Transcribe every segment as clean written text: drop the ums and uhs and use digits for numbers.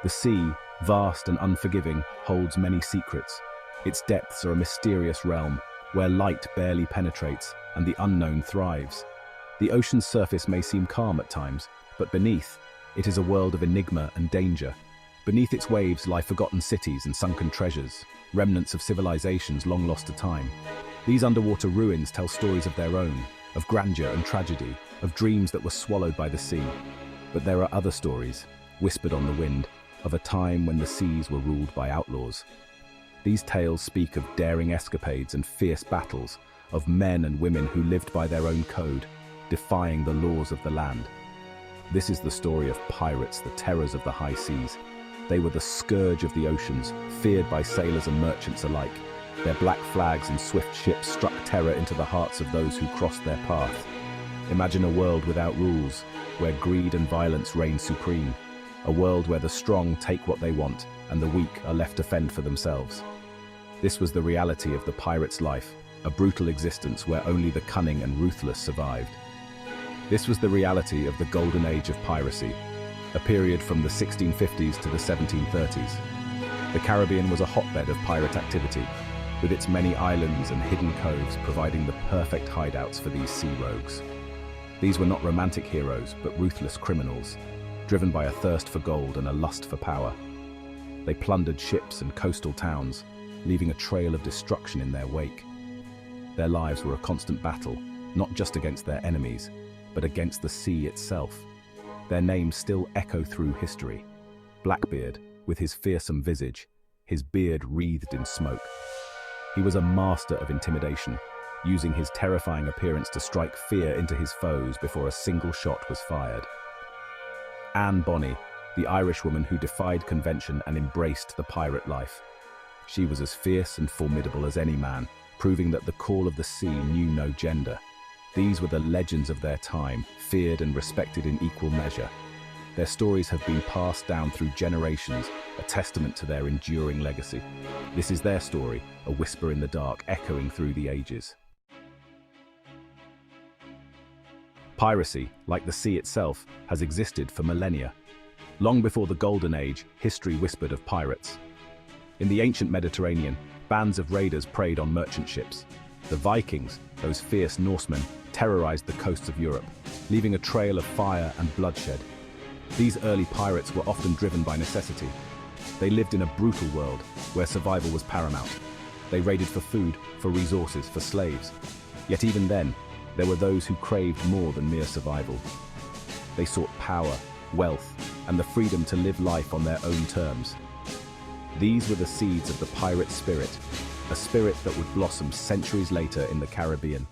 The sea, vast and unforgiving, holds many secrets. Its depths are a mysterious realm, where light barely penetrates and the unknown thrives. The ocean's surface may seem calm at times, but beneath, it is a world of enigma and danger. Beneath its waves lie forgotten cities and sunken treasures, remnants of civilizations long lost to time. These underwater ruins tell stories of their own, of grandeur and tragedy, of dreams that were swallowed by the sea. But there are other stories, whispered on the wind, of a time when the seas were ruled by outlaws. These tales speak of daring escapades and fierce battles, of men and women who lived by their own code, defying the laws of the land. This is the story of pirates, the terrors of the high seas. They were the scourge of the oceans, feared by sailors and merchants alike. Their black flags and swift ships struck terror into the hearts of those who crossed their path. Imagine a world without rules, where greed and violence reign supreme. A world where the strong take what they want and the weak are left to fend for themselves. This was the reality of the pirate's life, a brutal existence where only the cunning and ruthless survived. This was the reality of the golden age of piracy, a period from the 1650s to the 1730s. The Caribbean was a hotbed of pirate activity, with its many islands and hidden coves providing the perfect hideouts for these sea rogues. These were not romantic heroes, but ruthless criminals, driven by a thirst for gold and a lust for power. They plundered ships and coastal towns, leaving a trail of destruction in their wake. Their lives were a constant battle, not just against their enemies, but against the sea itself. Their names still echo through history. Blackbeard, with his fearsome visage, his beard wreathed in smoke. He was a master of intimidation, using his terrifying appearance to strike fear into his foes before a single shot was fired. Anne Bonny, the Irishwoman who defied convention and embraced the pirate life. She was as fierce and formidable as any man, proving that the call of the sea knew no gender. These were the legends of their time, feared and respected in equal measure. Their stories have been passed down through generations, a testament to their enduring legacy. This is their story, a whisper in the dark, echoing through the ages. Piracy, like the sea itself, has existed for millennia. Long before the Golden Age, history whispered of pirates. In the ancient Mediterranean, bands of raiders preyed on merchant ships. The Vikings, those fierce Norsemen, terrorized the coasts of Europe, leaving a trail of fire and bloodshed. These early pirates were often driven by necessity. They lived in a brutal world where survival was paramount. They raided for food, for resources, for slaves. Yet even then, there were those who craved more than mere survival. They sought power, wealth, and the freedom to live life on their own terms. These were the seeds of the pirate spirit, a spirit that would blossom centuries later in the Caribbean.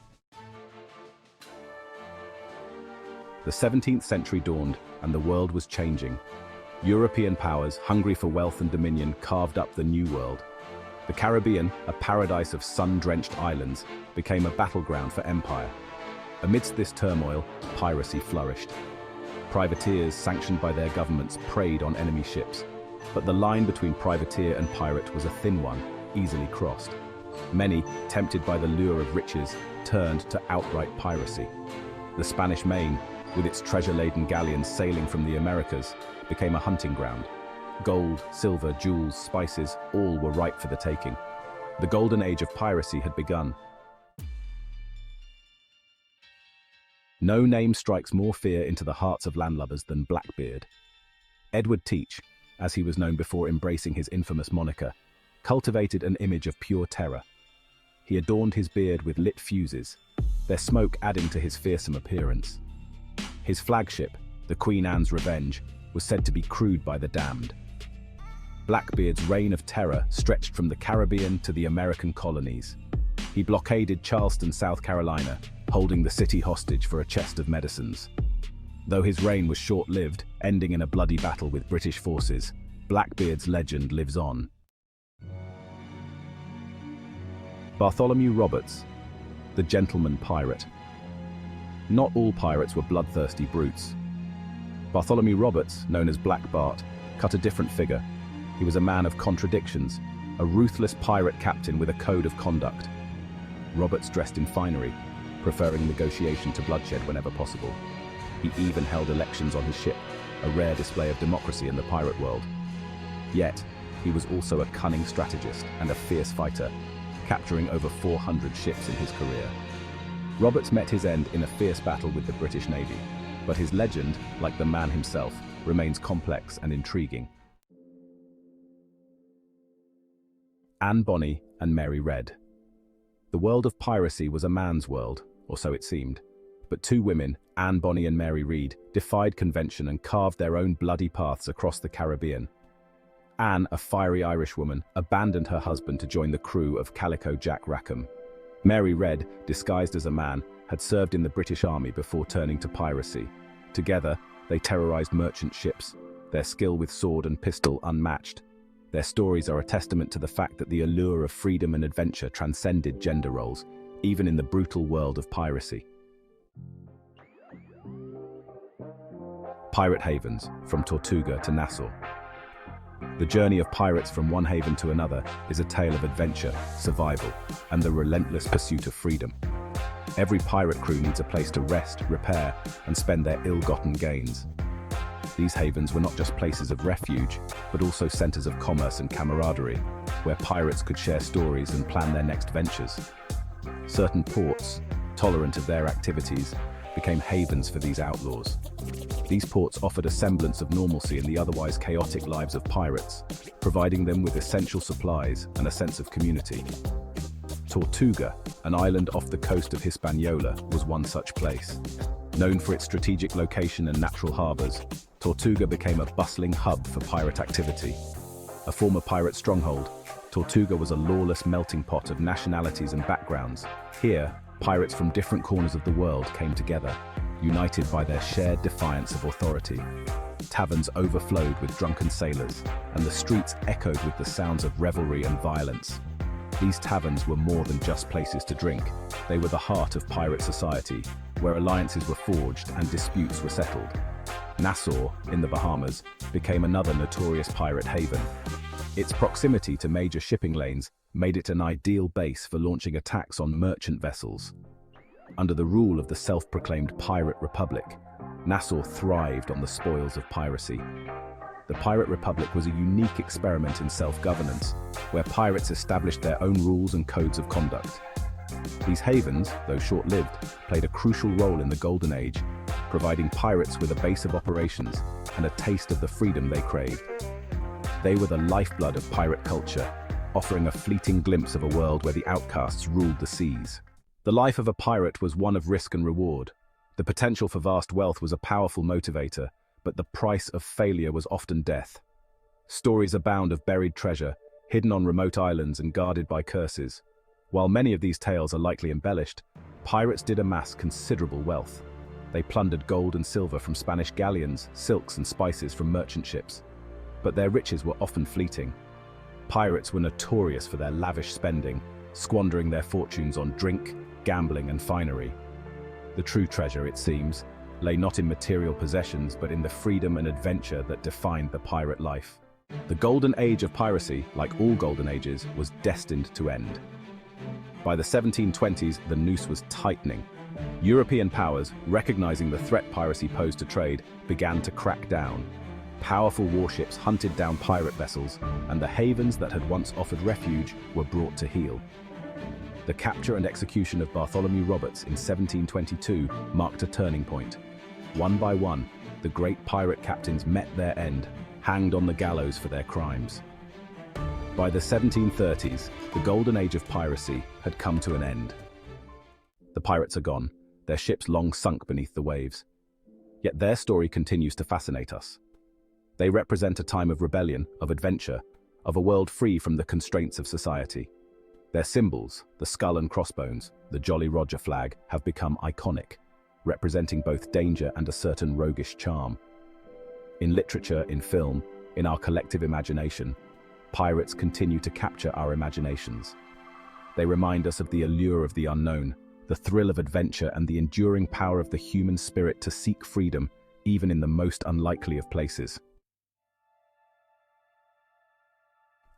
The 17th century dawned, and the world was changing. European powers, hungry for wealth and dominion, carved up the New World. The Caribbean, a paradise of sun-drenched islands, became a battleground for empire. Amidst this turmoil, piracy flourished. Privateers, sanctioned by their governments, preyed on enemy ships. But the line between privateer and pirate was a thin one, easily crossed. Many, tempted by the lure of riches, turned to outright piracy. The Spanish Main, with its treasure-laden galleons sailing from the Americas, became a hunting ground. Gold, silver, jewels, spices, all were ripe for the taking. The golden age of piracy had begun. No name strikes more fear into the hearts of landlubbers than Blackbeard. Edward Teach, as he was known before embracing his infamous moniker, cultivated an image of pure terror. He adorned his beard with lit fuses, their smoke adding to his fearsome appearance. His flagship, the Queen Anne's Revenge, was said to be crewed by the damned. Blackbeard's reign of terror stretched from the Caribbean to the American colonies. He blockaded Charleston, South Carolina, holding the city hostage for a chest of medicines. Though his reign was short-lived, ending in a bloody battle with British forces, Blackbeard's legend lives on. Bartholomew Roberts, the gentleman pirate. Not all pirates were bloodthirsty brutes. Bartholomew Roberts, known as Black Bart, cut a different figure. He was a man of contradictions, a ruthless pirate captain with a code of conduct. Roberts dressed in finery, preferring negotiation to bloodshed whenever possible. He even held elections on his ship, a rare display of democracy in the pirate world. Yet, he was also a cunning strategist and a fierce fighter, capturing over 400 ships in his career. Roberts met his end in a fierce battle with the British Navy, but his legend, like the man himself, remains complex and intriguing. Anne Bonny and Mary Read. The world of piracy was a man's world, or so it seemed. But two women, Anne Bonny and Mary Read, defied convention and carved their own bloody paths across the Caribbean. Anne, a fiery Irish woman, abandoned her husband to join the crew of Calico Jack Rackham. Mary Read, disguised as a man, had served in the British Army before turning to piracy. Together, they terrorized merchant ships, their skill with sword and pistol unmatched. Their stories are a testament to the fact that the allure of freedom and adventure transcended gender roles, even in the brutal world of piracy. Pirate havens, from Tortuga to Nassau. The journey of pirates from one haven to another is a tale of adventure, survival, and the relentless pursuit of freedom. Every pirate crew needs a place to rest, repair, and spend their ill-gotten gains. These havens were not just places of refuge, but also centers of commerce and camaraderie, where pirates could share stories and plan their next ventures. Certain ports, tolerant of their activities, became havens for these outlaws. These ports offered a semblance of normalcy in the otherwise chaotic lives of pirates, providing them with essential supplies and a sense of community. Tortuga, an island off the coast of Hispaniola, was one such place. Known for its strategic location and natural harbors, Tortuga became a bustling hub for pirate activity. A former pirate stronghold, Tortuga was a lawless melting pot of nationalities and backgrounds. Here, pirates from different corners of the world came together, united by their shared defiance of authority. Taverns overflowed with drunken sailors, and the streets echoed with the sounds of revelry and violence. These taverns were more than just places to drink. They were the heart of pirate society, where alliances were forged and disputes were settled. Nassau, in the Bahamas, became another notorious pirate haven. Its proximity to major shipping lanes made it an ideal base for launching attacks on merchant vessels. Under the rule of the self-proclaimed Pirate Republic, Nassau thrived on the spoils of piracy. The Pirate Republic was a unique experiment in self-governance, where pirates established their own rules and codes of conduct. These havens, though short-lived, played a crucial role in the Golden Age, providing pirates with a base of operations and a taste of the freedom they craved. They were the lifeblood of pirate culture, offering a fleeting glimpse of a world where the outcasts ruled the seas. The life of a pirate was one of risk and reward. The potential for vast wealth was a powerful motivator, but the price of failure was often death. Stories abound of buried treasure, hidden on remote islands and guarded by curses. While many of these tales are likely embellished, pirates did amass considerable wealth. They plundered gold and silver from Spanish galleons, silks and spices from merchant ships. But their riches were often fleeting. Pirates were notorious for their lavish spending, squandering their fortunes on drink, gambling and finery. The true treasure, it seems, lay not in material possessions but in the freedom and adventure that defined the pirate life. The golden age of piracy, like all golden ages, was destined to end. By the 1720s, the noose was tightening. European powers, recognizing the threat piracy posed to trade, began to crack down. Powerful warships hunted down pirate vessels, and the havens that had once offered refuge were brought to heel. The capture and execution of Bartholomew Roberts in 1722 marked a turning point. One by one, the great pirate captains met their end, hanged on the gallows for their crimes. By the 1730s, the golden age of piracy had come to an end. The pirates are gone, their ships long sunk beneath the waves. Yet their story continues to fascinate us. They represent a time of rebellion, of adventure, of a world free from the constraints of society. Their symbols, the skull and crossbones, the Jolly Roger flag, have become iconic, representing both danger and a certain roguish charm. In literature, in film, in our collective imagination, pirates continue to capture our imaginations. They remind us of the allure of the unknown, the thrill of adventure and the enduring power of the human spirit to seek freedom, even in the most unlikely of places.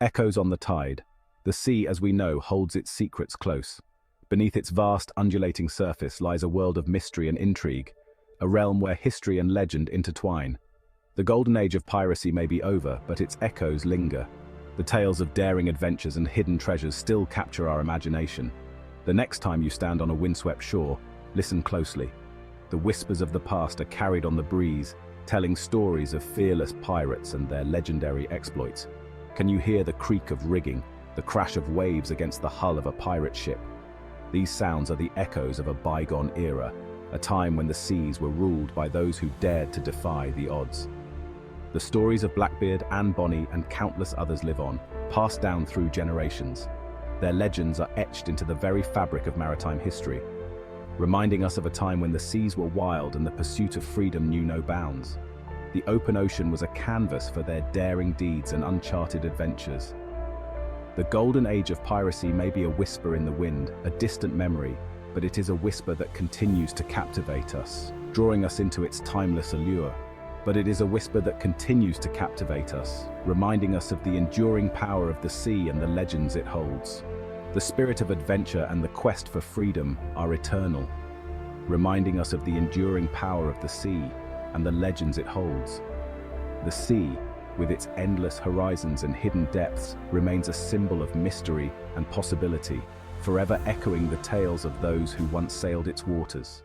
Echoes on the tide. The sea, as we know, holds its secrets close. Beneath its vast, undulating surface lies a world of mystery and intrigue, a realm where history and legend intertwine. The golden age of piracy may be over, but its echoes linger. The tales of daring adventures and hidden treasures still capture our imagination. The next time you stand on a windswept shore, listen closely. The whispers of the past are carried on the breeze, telling stories of fearless pirates and their legendary exploits. Can you hear the creak of rigging, the crash of waves against the hull of a pirate ship? These sounds are the echoes of a bygone era, a time when the seas were ruled by those who dared to defy the odds. The stories of Blackbeard, Anne Bonny, and countless others live on, passed down through generations. Their legends are etched into the very fabric of maritime history, reminding us of a time when the seas were wild and the pursuit of freedom knew no bounds. The open ocean was a canvas for their daring deeds and uncharted adventures. The golden age of piracy may be a whisper in the wind, a distant memory, but it is a whisper that continues to captivate us, drawing us into its timeless allure. But it is a whisper that continues to captivate us, reminding us of the enduring power of the sea and the legends it holds. The spirit of adventure and the quest for freedom are eternal, reminding us of the enduring power of the sea and the legends it holds. The sea, with its endless horizons and hidden depths, remains a symbol of mystery and possibility, forever echoing the tales of those who once sailed its waters.